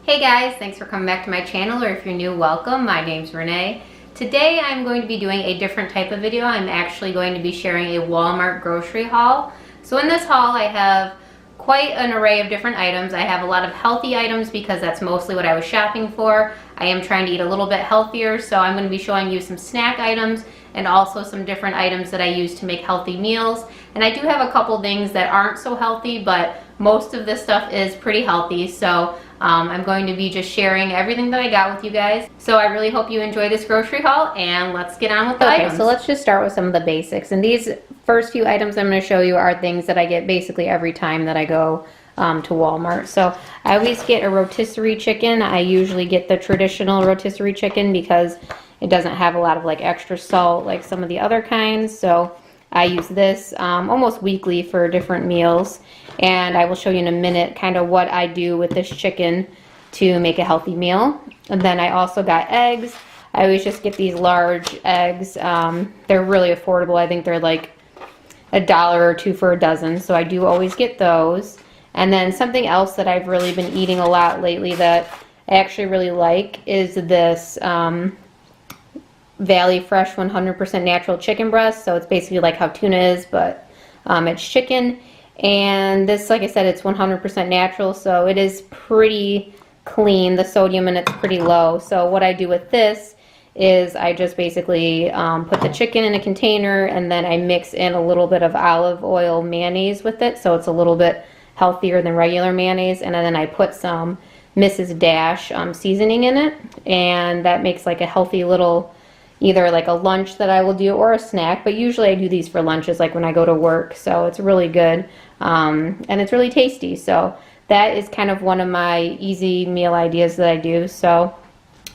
Hey guys, thanks for coming back to my channel, or if you're new, welcome. My name's Renee. Today I'm going to be doing a different type of video. I'm actually going to be sharing a Walmart grocery haul. So in this haul I have quite an array of different items. I have a lot of healthy items because that's mostly what I was shopping for. I am trying to eat a little bit healthier, so I'm going to be showing you some snack items and also some different items that I use to make healthy meals. And I do have a couple things that aren't so healthy, but most of this stuff is pretty healthy, so I'm going to be just sharing everything that I got with you guys. So I really hope you enjoy this grocery haul, and let's get on with the items. So let's just start with some of the basics. And these first few items I'm going to show you are things that I get basically every time that I go to Walmart. So I always get a rotisserie chicken. I usually get the traditional rotisserie chicken because it doesn't have a lot of like extra salt like some of the other kinds. So I use this almost weekly for different meals, and I will show you in a minute kind of what I do with this chicken to make a healthy meal. And then I also got eggs. I always just get these large eggs. They're really affordable. I think they're like $1 or $2 for a dozen, so I do always get those. And then something else that I've really been eating a lot lately that I actually really like is this Valley Fresh 100% natural chicken breast. So it's basically like how tuna is, but it's chicken. And this, like I said, it's 100% natural, so it is pretty clean. The sodium in it's pretty low. So what I do with this is I just basically put the chicken in a container, and then I mix in a little bit of olive oil mayonnaise with it, so it's a little bit healthier than regular mayonnaise. And then I put some Mrs. Dash seasoning in it, and that makes like a healthy little, either like a lunch that I will do or a snack, but usually I do these for lunches like when I go to work. So it's really good, and it's really tasty. So that is kind of one of my easy meal ideas that I do. So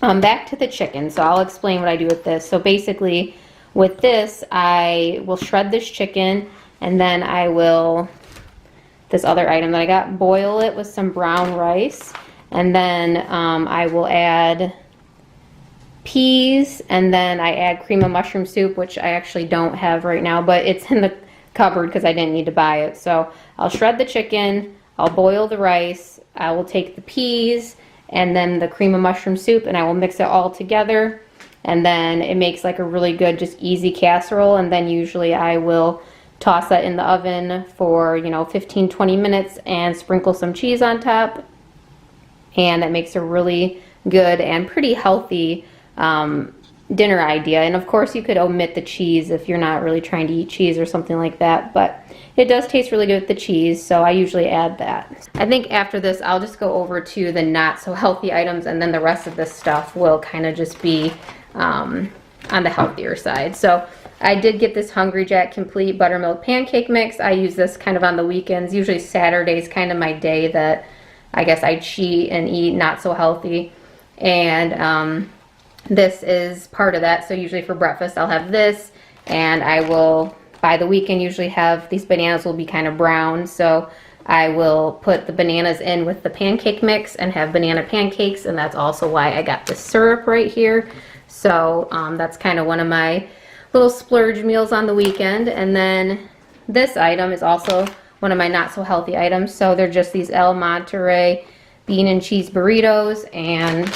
back to the chicken. So I'll explain what I do with this. So basically with this, I will shred this chicken, and then I will, this other item that I got, boil it with some brown rice, and then I will add peas, and then I add cream of mushroom soup, which I actually don't have right now, but it's in the cupboard because I didn't need to buy it. So I'll shred the chicken, I'll boil the rice, I will take the peas and then the cream of mushroom soup, and I will mix it all together, and then it makes like a really good, just easy casserole. And then usually I will toss that in the oven for 15-20 minutes and sprinkle some cheese on top, and that makes a really good and pretty healthy dinner idea. And of course you could omit the cheese if you're not really trying to eat cheese or something like that, but it does taste really good with the cheese, so I usually add that. I think after this I'll just go over to the not so healthy items, and then the rest of this stuff will kind of just be on the healthier side. So I did get this Hungry Jack Complete Buttermilk Pancake Mix. I use this kind of on the weekends. Usually Saturday's kind of my day that I guess I cheat and eat not so healthy, and this is part of that. So usually for breakfast I'll have this, and I will, by the weekend, usually have, these bananas will be kind of brown, so I will put the bananas in with the pancake mix and have banana pancakes, and that's also why I got the syrup right here. So that's kind of one of my little splurge meals on the weekend. And then this item is also one of my not so healthy items. So they're just these El Monterey bean and cheese burritos, and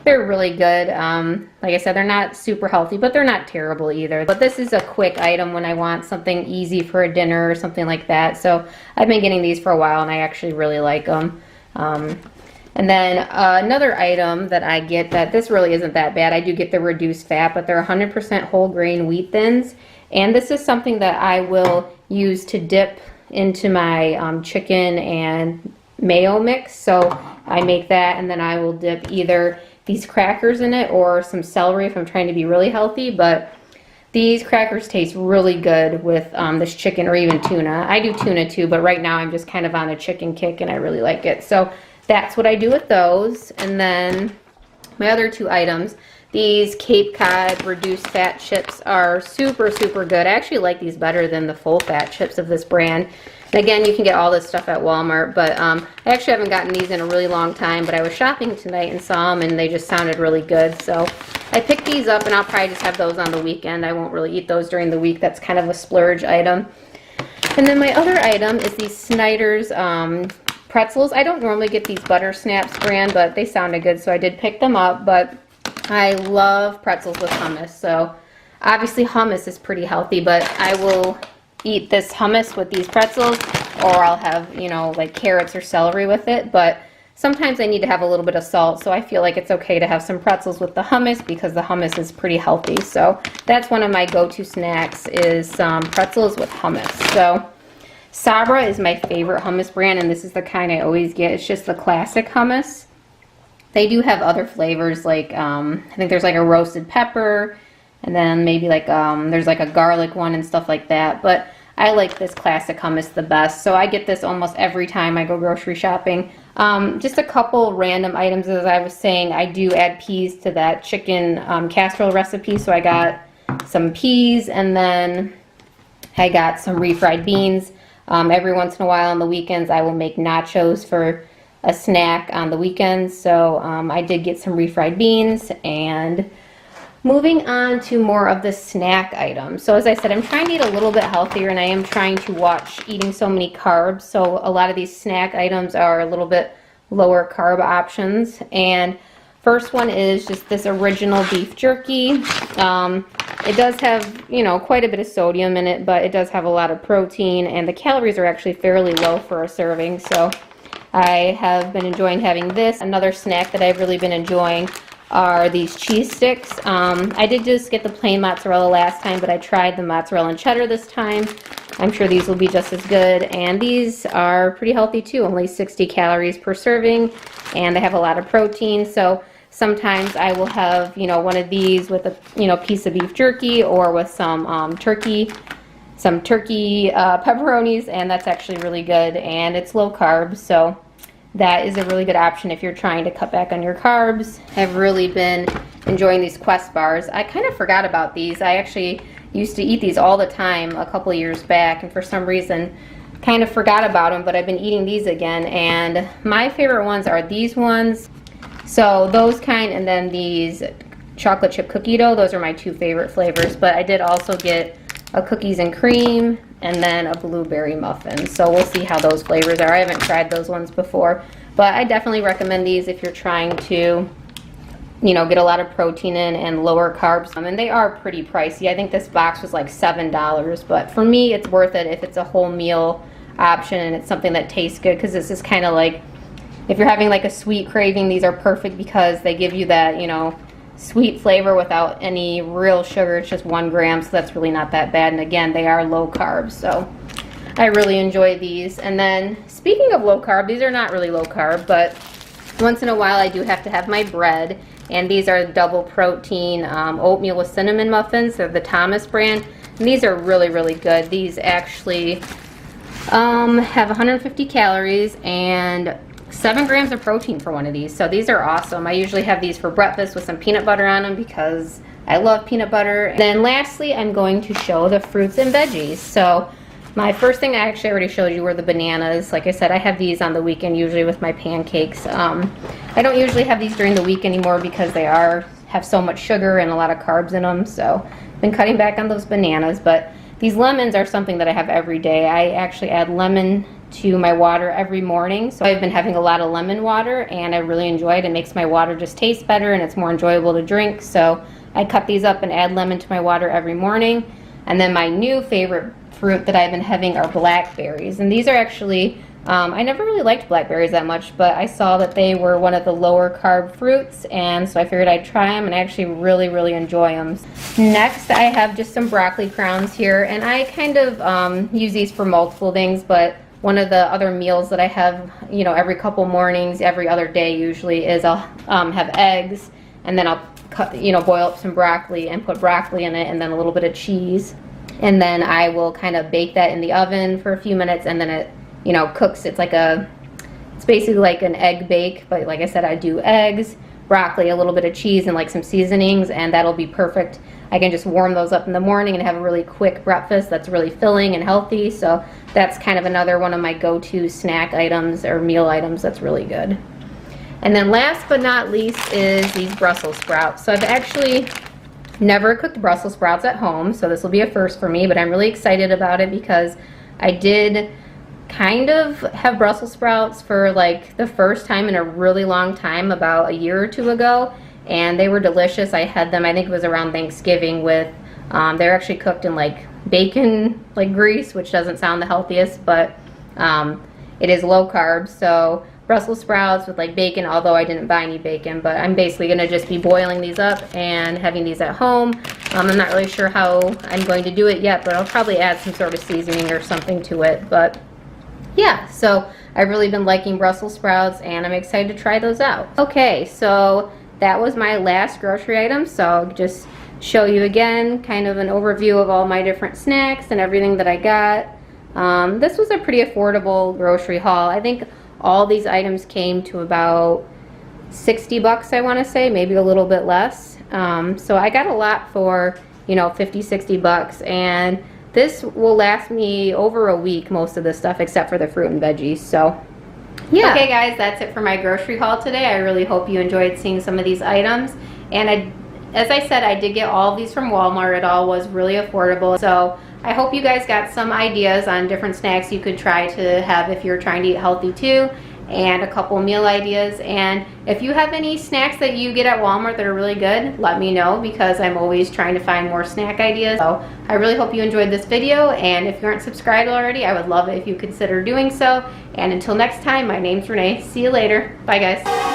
they're really good. Like I said, they're not super healthy, but they're not terrible either. But this is a quick item when I want something easy for a dinner or something like that. So I've been getting these for a while, and I actually really like them. And then another item that I get, that this really isn't that bad, I do get the reduced fat, but they're 100% whole grain wheat thins. And this is something that I will use to dip into my chicken and mayo mix. So I make that, and then I will dip either these crackers in it or some celery if I'm trying to be really healthy. But these crackers taste really good with this chicken, or even tuna. I do tuna too, but right now I'm just kind of on a chicken kick and I really like it. So that's what I do with those. And then my other two items, these Cape Cod reduced fat chips are super, super good. I actually like these better than the full fat chips of this brand. And again, you can get all this stuff at Walmart, but I actually haven't gotten these in a really long time, but I was shopping tonight and saw them, and they just sounded really good. So I picked these up, and I'll probably just have those on the weekend. I won't really eat those during the week. That's kind of a splurge item. And then my other item is these Snyder's pretzels. I don't normally get these Butter Snaps brand, but they sounded good, so I did pick them up. But I love pretzels with hummus. So obviously hummus is pretty healthy, but I will eat this hummus with these pretzels, or I'll have, you know, like carrots or celery with it. But sometimes I need to have a little bit of salt, so I feel like it's okay to have some pretzels with the hummus because the hummus is pretty healthy. So that's one of my go-to snacks, is some pretzels with hummus. So Sabra is my favorite hummus brand, and this is the kind I always get. It's just the classic hummus. They do have other flavors, like I think there's like a roasted pepper, and then maybe like there's like a garlic one and stuff like that. But I like this classic hummus the best, so I get this almost every time I go grocery shopping. Just a couple random items, as I was saying, I do add peas to that chicken casserole recipe, so I got some peas, and then I got some refried beans. Every once in a while on the weekends I will make nachos for a snack on the weekends, so I did get some refried beans. And moving on to more of the snack items. So as I said, I'm trying to eat a little bit healthier, and I am trying to watch eating so many carbs. So a lot of these snack items are a little bit lower carb options. And first one is just this original beef jerky. It does have, you know, quite a bit of sodium in it, but it does have a lot of protein, and the calories are actually fairly low for a serving. So I have been enjoying having this. Another snack that I've really been enjoying are these cheese sticks. I did just get the plain mozzarella last time, but I tried the mozzarella and cheddar this time. I'm sure these will be just as good, and these are pretty healthy too, only 60 calories per serving, and they have a lot of protein. So sometimes I will have, you know, one of these with a, you know, piece of beef jerky, or with some turkey pepperonis, and that's actually really good, and it's low carb, so that is a really good option if you're trying to cut back on your carbs. I've really been enjoying these Quest bars. I kind of forgot about these. I actually used to eat these all the time a couple of years back, and for some reason kind of forgot about them, but I've been eating these again, and my favorite ones are these ones. So those kind, and then these chocolate chip cookie dough, those are my two favorite flavors. But I did also get a cookies and cream, and then a blueberry muffin. So we'll see how those flavors are. I haven't tried those ones before, but I definitely recommend these if you're trying to, you know, get a lot of protein in and lower carbs. And they are pretty pricey. I think this box was like $7, but for me it's worth it if it's a whole meal option and it's something that tastes good, because this is kind of like, if you're having like a sweet craving, these are perfect because they give you that, you know, sweet flavor without any real sugar. It's just 1 gram, so that's really not that bad. And again, they are low carb, so I really enjoy these. And then speaking of low carb, these are not really low carb, but once in a while I do have to have my bread, and these are double protein oatmeal with cinnamon muffins. They're the Thomas brand, and these are really, really good. These actually have 150 calories and 7 grams of protein for one of these, so these are awesome. I usually have these for breakfast with some peanut butter on them because I love peanut butter. And then lastly, I'm going to show the fruits and veggies. So my first thing I actually already showed you were the bananas. Like I said, I have these on the weekend usually with my pancakes. I don't usually have these during the week anymore because they have so much sugar and a lot of carbs in them, so I've been cutting back on those bananas. But these lemons are something that I have every day. I actually add lemon to my water every morning, so I've been having a lot of lemon water, and I really enjoy it. It makes my water just taste better, and it's more enjoyable to drink, so I cut these up and add lemon to my water every morning. And then my new favorite fruit that I've been having are blackberries, and these are actually I never really liked blackberries that much, but I saw that they were one of the lower carb fruits, and so I figured I'd try them, and I actually really, really enjoy them. Next, I have just some broccoli crowns here, and I kind of use these for multiple things, but one of the other meals that I have, you know, every couple mornings, every other day usually, is I'll have eggs, and then I'll boil up some broccoli and put broccoli in it, and then a little bit of cheese, and then I will kind of bake that in the oven for a few minutes, and then it, you know, cooks. It's basically like an egg bake, but like I said, I do eggs, broccoli, a little bit of cheese, and like some seasonings, and that'll be perfect. I can just warm those up in the morning and have a really quick breakfast that's really filling and healthy. So that's kind of another one of my go-to snack items or meal items that's really good. And then last but not least is these Brussels sprouts. So I've actually never cooked Brussels sprouts at home, so this will be a first for me, but I'm really excited about it because I did kind of have Brussels sprouts for like the first time in a really long time, about a year or two ago, and they were delicious. I had them, I think it was around Thanksgiving, with they're actually cooked in like bacon like grease, which doesn't sound the healthiest, but it is low carb. So Brussels sprouts with like bacon, although I didn't buy any bacon, but I'm basically gonna just be boiling these up and having these at home. I'm not really sure how I'm going to do it yet, but I'll probably add some sort of seasoning or something to it. But yeah, so I've really been liking Brussels sprouts and I'm excited to try those out. Okay, so that was my last grocery item. So I'll just show you again kind of an overview of all my different snacks and everything that I got. This was a pretty affordable grocery haul. I think all these items came to about 60 bucks, I want to say, maybe a little bit less. So I got a lot for, you know, 50, 60 bucks, and this will last me over a week, most of the stuff except for the fruit and veggies. So yeah. Okay guys, that's it for my grocery haul today. I really hope you enjoyed seeing some of these items, and as I said, I did get all of these from Walmart. It all was really affordable. So I hope you guys got some ideas on different snacks you could try to have if you're trying to eat healthy too, and a couple meal ideas. And if you have any snacks that you get at Walmart that are really good, let me know, because I'm always trying to find more snack ideas. So I really hope you enjoyed this video, and if you aren't subscribed already, I would love it if you consider doing so. And until next time, my name's Renee. See you later. Bye guys.